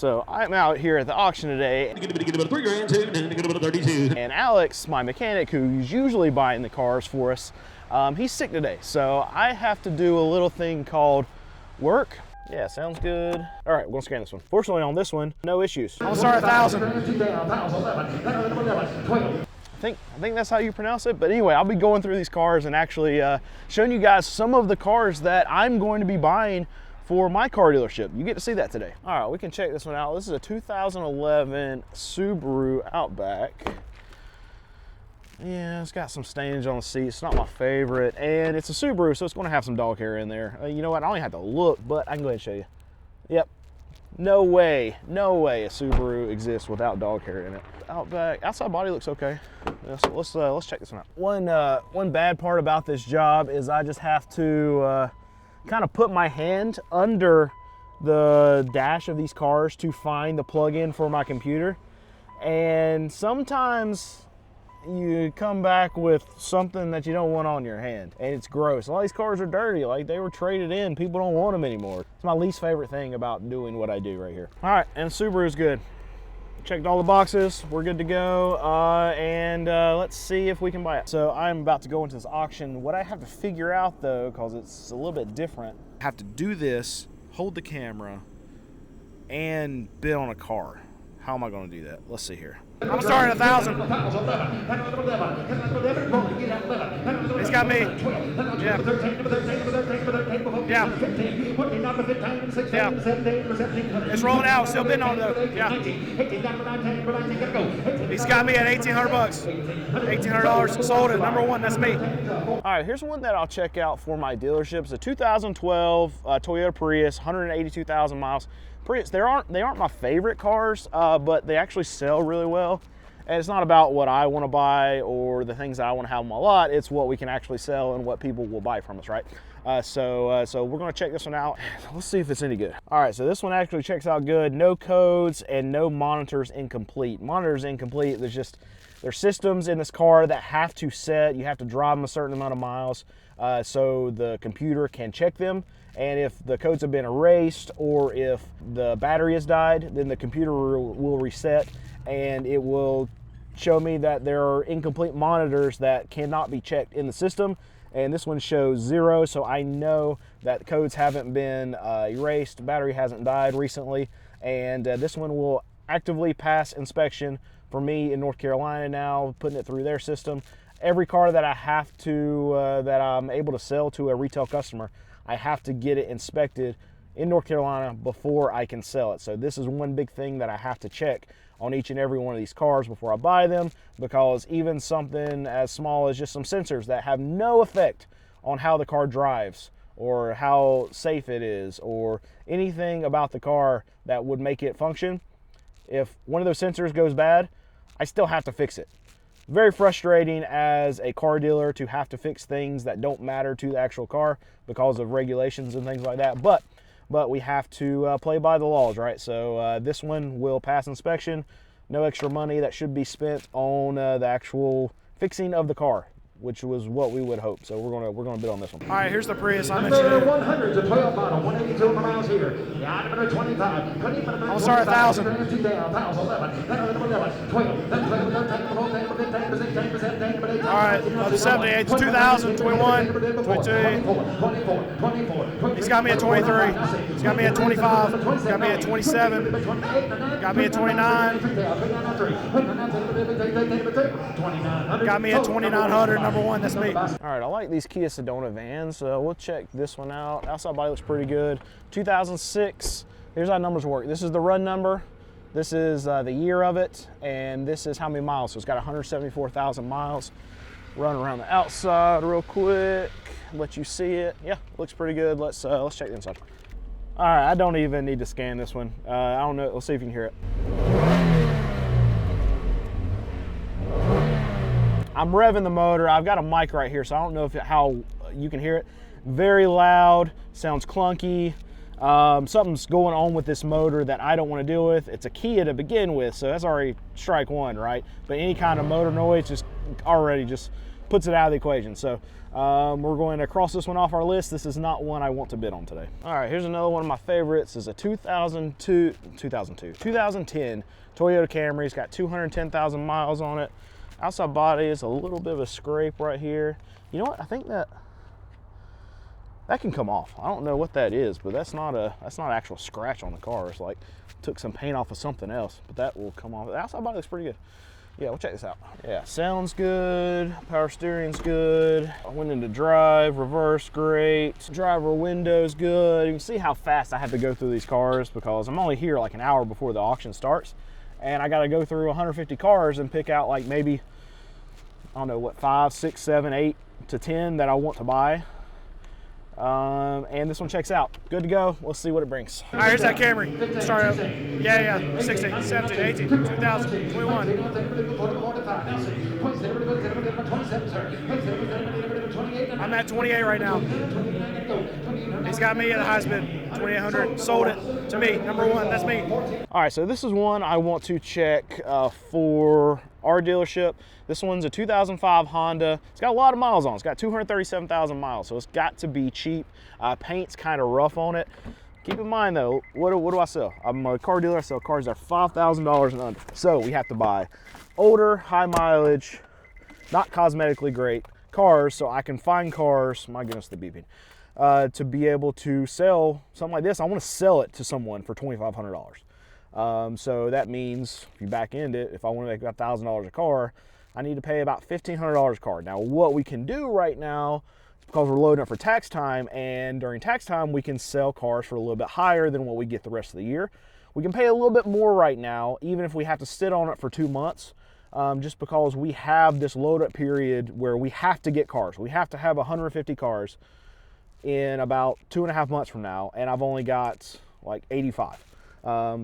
So I'm out here at the auction today, and Alex, my mechanic, who's usually buying the cars for us, he's sick today. So I have to do a little thing called work. Yeah, sounds good. All right, we're gonna scan this one. Fortunately on this one, no issues. I'm gonna start at 1,000. I think that's how you pronounce it. But anyway, I'll be going through these cars and actually showing you guys some of the cars that I'm going to be buying for my car dealership. You get to see that today. All right, we can check this one out. This is a 2011 Subaru Outback. Yeah, it's got some stains on the seat. It's not my favorite, and it's a Subaru, so it's going to have some dog hair in there. You know what? I don't even have to look, but I can go ahead and show you. Yep. No way a Subaru exists without dog hair in it. Outback, outside body looks okay. So let's check this one out. One bad part about this job is I just have to kind of put my hand under the dash of these cars to find the plug-in for my computer, and sometimes you come back with something that you don't want on your hand, and it's gross. A lot of these cars are dirty, like they were traded in. People don't want them anymore. It's my least favorite thing about doing what I do right here. All right, and the Subaru is good. Checked all the boxes, we're good to go, and let's see if we can buy it. So I'm about to go into this auction. What I have to figure out though, because it's a little bit different, I have to do this, hold the camera, and bid on a car. How am I gonna do that? Let's see here. I'm starting at 1,000. He's got me. Yeah. It's rolling out. Still bidding on it though. Yeah. He's got me at 1,800 bucks. $1,800. Sold it. Number one. That's me. All right. Here's one that I'll check out for my dealership. It's a 2012 Toyota Prius, 182,000 miles. Prius, they aren't my favorite cars, but they actually sell really well. And it's not about what I want to buy or the things that I want to have on my lot. It's what we can actually sell and what people will buy from us, right? So we're going to check this one out. Let's see if it's any good. All right, so this one actually checks out good. No codes and no monitors incomplete. Monitors incomplete. There's systems in this car that have to set. You have to drive them a certain amount of miles so the computer can check them. And if the codes have been erased or if the battery has died, then the computer will reset and it will show me that there are incomplete monitors that cannot be checked in the system. And this one shows 0, so I know that codes haven't been erased, battery hasn't died recently, and this one will actively pass inspection for me in North Carolina now, putting it through their system. Every car that I have to, that I'm able to sell to a retail customer, I have to get it inspected in North Carolina before I can sell it. So this is one big thing that I have to check on each and every one of these cars before I buy them, because even something as small as just some sensors that have no effect on how the car drives or how safe it is or anything about the car that would make it function, if one of those sensors goes bad, I still have to fix it. Very frustrating as a car dealer to have to fix things that don't matter to the actual car because of regulations and things like that. But we have to play by the laws, right? So this one will pass inspection. No extra money that should be spent on the actual fixing of the car, which was what we would hope. So we're gonna bid on this one. All right, here's the Prius. I mentioned it. 100 to 12 model, 182 miles here. Yeah, number 25. I'll start at 1,000. All right, another 78 to 2,000, 21, 22. He's got me at 23. He's got me at 25. He's got me at 27. Got me at 29. Got me at 2,900. Number one, that's me. All right, I like these Kia Sedona vans. We'll check this one out. Outside body looks pretty good. 2006. Here's how numbers work. This is the run number. This is the year of it, and this is how many miles. So it's got 174,000 miles. Run around the outside real quick, let you see it. Yeah, looks pretty good. Let's check the inside. All right, I don't even need to scan this one. I don't know. Let's see if you can hear it. I'm revving the motor. I've got a mic right here, so I don't know how you can hear it. Very loud, sounds clunky. Something's going on with this motor that I don't want to deal with. It's a Kia to begin with, so that's already strike one, right? But any kind of motor noise just already just puts it out of the equation. So we're going to cross this one off our list. This is not one I want to bid on today. All right, here's another one of my favorites. Is a 2010 Toyota Camry. It's got 210,000 miles on it. Outside body is a little bit of a scrape right here. You know what? I think that can come off. I don't know what that is, but that's not actual scratch on the car. It's like took some paint off of something else, but that will come off. The outside body looks pretty good. Yeah, we'll check this out. Yeah, sounds good. Power steering's good. I went into drive, reverse, great. Driver window's good. You can see how fast I have to go through these cars because I'm only here like an hour before the auction starts. And I got to go through 150 cars and pick out like maybe, I don't know, what, 5, 6, 7, 8 to 10 that I want to buy. And this one checks out. Good to go. Let's see what it brings. All right, here's that Camry. Start up. Yeah. 16, 17, 18, 2000, 21. I'm at 28 right now. He's got me at the highest bid, 2,800. Sold it to me. Number one, that's me. All right, so this is one I want to check for our dealership. This one's a 2005 Honda. It's got a lot of miles on it. It's got 237,000 miles, so it's got to be cheap. Paint's kind of rough on it. Keep in mind though, what do I sell? I'm a car dealer. I sell cars that are $5,000 and under. So we have to buy older, high mileage, not cosmetically great cars so I can find cars, my goodness, the beeping, to be able to sell something like this. I want to sell it to someone for $2,500. So that means if you back end it, if I want to make about $1,000 a car, I need to pay about $1,500 a car. Now, what we can do right now, because we're loading up for tax time, and during tax time, we can sell cars for a little bit higher than what we get the rest of the year. We can pay a little bit more right now, even if we have to sit on it for 2 months, just because we have this load up period where we have to get cars. We have to have 150 cars in about 2.5 months from now, and I've only got like 85.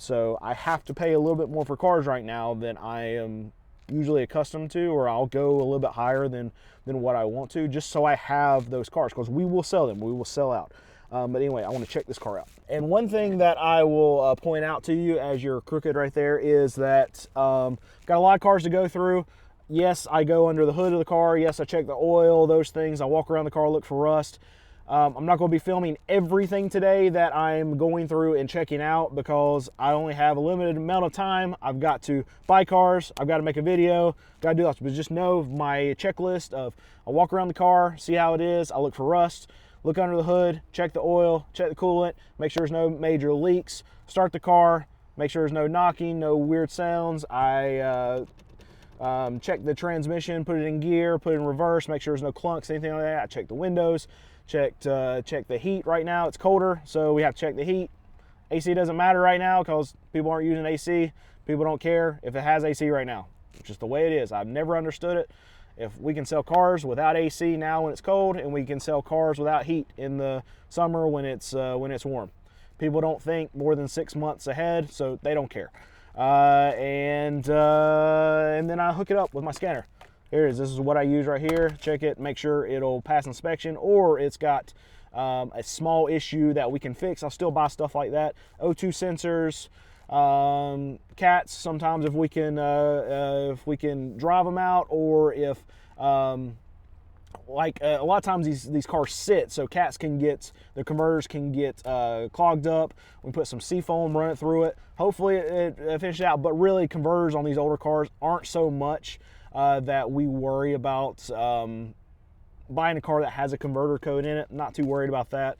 So I have to pay a little bit more for cars right now than I am usually accustomed to, or I'll go a little bit higher than what I want to, just so I have those cars, because we will sell them, we will sell out. But anyway, I want to check this car out. And one thing that I will point out to you as you're crooked right there is that got a lot of cars to go through. Yes, I go under the hood of the car. Yes, I check the oil, those things. I walk around the car, look for rust. I'm not going to be filming everything today that I'm going through and checking out because I only have a limited amount of time. I've got to buy cars. I've got to make a video. Got to do that. But just know my checklist of I walk around the car, see how it is. I look for rust, look under the hood, check the oil, check the coolant, make sure there's no major leaks, start the car, make sure there's no knocking, no weird sounds. I check the transmission, put it in gear, put it in reverse, make sure there's no clunks, anything like that. I check the windows. Check the heat right now. It's colder, so we have to check the heat. AC doesn't matter right now because people aren't using AC. People don't care if it has AC right now. It's just the way it is. I've never understood it. If we can sell cars without AC now when it's cold, and we can sell cars without heat in the summer when it's warm. People don't think more than 6 months ahead, so they don't care. And then I hook it up with my scanner. Here it is. This is what I use right here. Check it, make sure it'll pass inspection, or it's got a small issue that we can fix. I'll still buy stuff like that. O2 sensors, cats. Sometimes if we can drive them out, or if like a lot of times these cars sit, so cats can get, the converters can get clogged up. We put some seafoam, run it through it. Hopefully it finishes out. But really, converters on these older cars aren't so much that we worry about buying a car that has a converter code in it. Not too worried about that.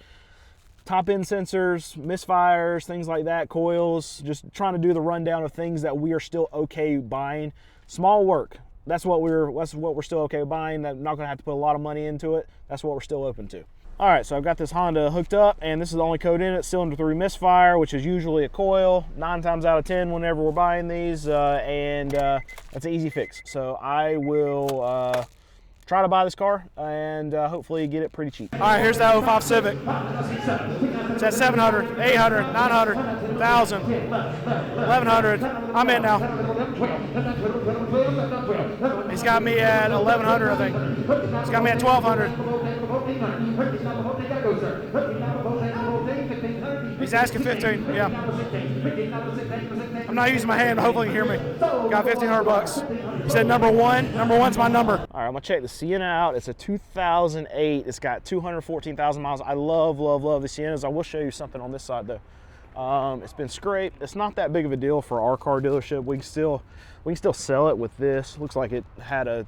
Top end sensors, misfires, things like that, coils, just trying to do the rundown of things that we are still okay buying. Small work. That's what we're still okay buying. I'm not gonna have to put a lot of money into it. That's what we're still open to. All right, so I've got this Honda hooked up, and this is the only code in it, cylinder 3 misfire, which is usually a coil, 9 times out of 10 whenever we're buying these, and that's an easy fix. So I will try to buy this car and hopefully get it pretty cheap. All right, here's that 05 Civic. It's at 700, 800, 900, 1,000, 1,100. I'm in now. He's got me at 1,100, I think. He's got me at 1,200. He's asking 15, yeah. I'm not using my hand, but hopefully you can hear me. Got 1,500 bucks. He said number one. Number one's my number. All right, I'm gonna check the Sienna out. It's a 2008. It's got 214,000 miles. I love the Siennas. I will show you something on this side though. It's been scraped. It's not that big of a deal for our car dealership. We can still sell it with this. Looks like it had a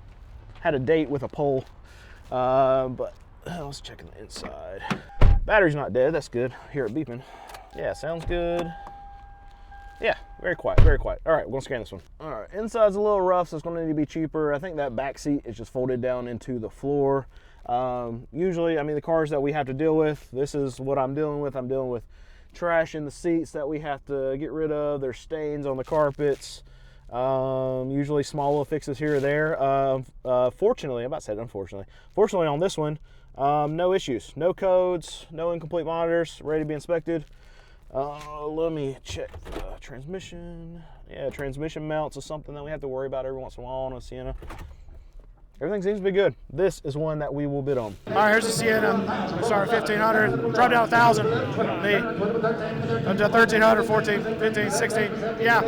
date with a pole. But let's check the inside. Battery's not dead. That's good. Hear it beeping. Yeah, sounds good. Yeah, very quiet, very quiet. All right, we're gonna scan this one. All right, inside's a little rough, so it's gonna need to be cheaper. I think that back seat is just folded down into the floor. Usually, I mean, the cars that we have to deal with, this is what I'm dealing with. I'm dealing with trash in the seats that we have to get rid of. There's stains on the carpets. Usually small little fixes here or there. Fortunately, I'm about to say unfortunately. Fortunately on this one, no issues, no codes, no incomplete monitors, ready to be inspected. Let me check the transmission. Yeah, transmission mounts is something that we have to worry about every once in a while on a Sienna. Everything seems to be good. This is one that we will bid on. All right, here's the Sienna. We started 1,500, dropped down 1,000. Up to 1,300, 14, 15, 16. Yeah.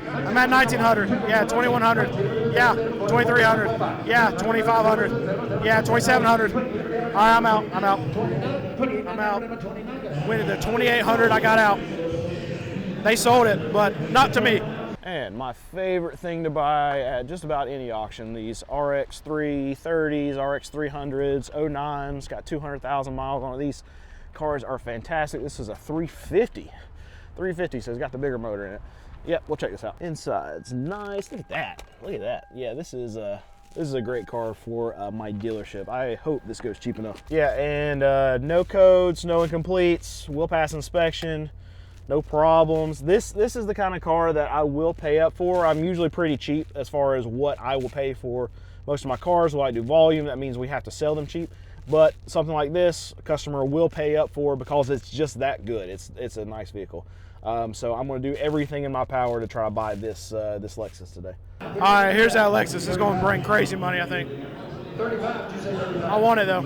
I'm at 1,900. Yeah, 2,100. Yeah, 2,300. Yeah, 2,500. Yeah, 2,700. All right, I'm out. Went to 2,800. I got out. They sold it, but not to me. And my favorite thing to buy at just about any auction, these RX 330s, RX 300s, 09s, got 200,000 miles on it. These cars are fantastic. This is a 350. 350, so it's got the bigger motor in it. Yep, we'll check this out. Inside's nice. Look at that. Look at that. Yeah, this is a great car for my dealership. I hope this goes cheap enough. Yeah, and no codes, no incompletes, will pass inspection. No problems. This is the kind of car that I will pay up for. I'm usually pretty cheap as far as what I will pay for most of my cars. Well, I do volume. That means we have to sell them cheap. But something like this, a customer will pay up for because it's just that good. It's a nice vehicle. So I'm going to do everything in my power to try to buy this this Lexus today. All right, here's that Lexus. It's going to bring crazy money, I think. I want it though.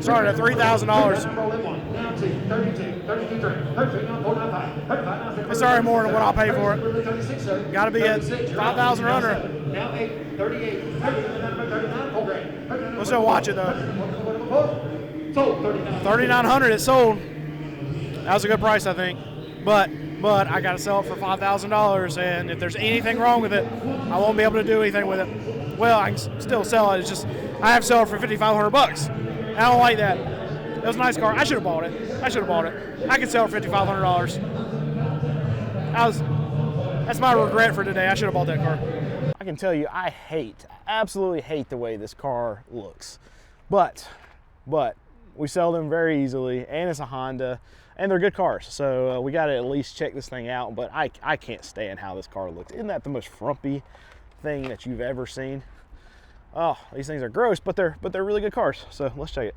Started at $3,000. It's already more than what I'll pay for it. Got to be at 5,000 or under. We'll still watch it though. 3,900 it sold. That was a good price, I think. But I got to sell it for $5,000, and if there's anything wrong with it, I won't be able to do anything with it. Well, I can still sell it. It's just I have to sell it for 5,500 bucks. I don't like that. It was a nice car. I should have bought it. I could sell it for $5,500. That's my regret for today. I should have bought that car. I can tell you, I absolutely hate the way this car looks. But we sell them very easily, and it's a Honda, and they're good cars. So we got to at least check this thing out. But I can't stand how this car looks. Isn't that the most frumpy thing that you've ever seen? Oh, these things are gross, but they're really good cars. So let's check it.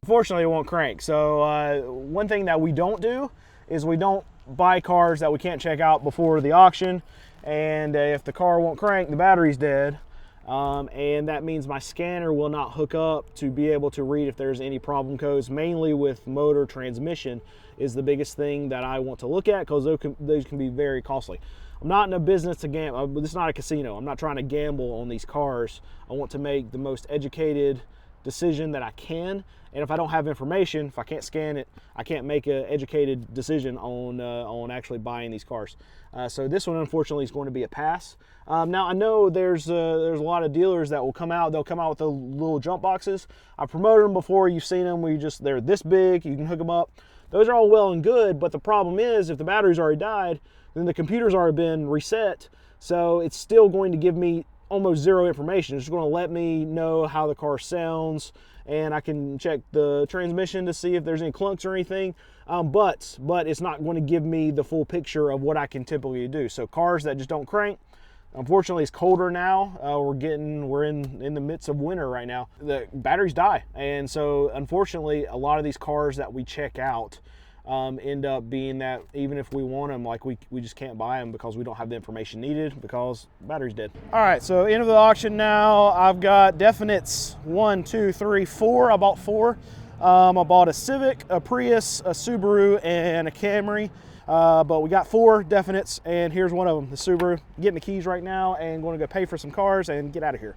Unfortunately, it won't crank. So one thing that we don't do is we don't buy cars that we can't check out before the auction. And if the car won't crank, the battery's dead. And that means my scanner will not hook up to be able to read if there's any problem codes. Mainly with motor transmission is the biggest thing that I want to look at, because those can be very costly. I'm not in a business to gamble. This is not a casino. I'm not trying to gamble on these cars. I want to make the most educated decision that I can. And if I don't have information, if I can't scan it, I can't make an educated decision on actually buying these cars. So this one, unfortunately, is going to be a pass. Now I know there's a lot of dealers that will come out. They'll come out with the little jump boxes. I promoted them before. You've seen them. They're this big. You can hook them up. Those are all well and good, but the problem is if the battery's already died, then the computer's already been reset, so it's still going to give me almost zero information. It's just going to let me know how the car sounds, and I can check the transmission to see if there's any clunks or anything, but it's not going to give me the full picture of what I can typically do. So cars that just don't crank, unfortunately it's colder now. We're in the midst of winter right now. The batteries die, and so unfortunately a lot of these cars that we check out, end up being that even if we want them, like we just can't buy them because we don't have the information needed because battery's dead. All right, so end of the auction now. I've got definites 1, 2, 3, 4. I bought 4. I bought a Civic, a Prius, a Subaru, and a Camry. But we got 4 definites, and here's one of them, the Subaru. Getting the keys right now and going to go pay for some cars and get out of here.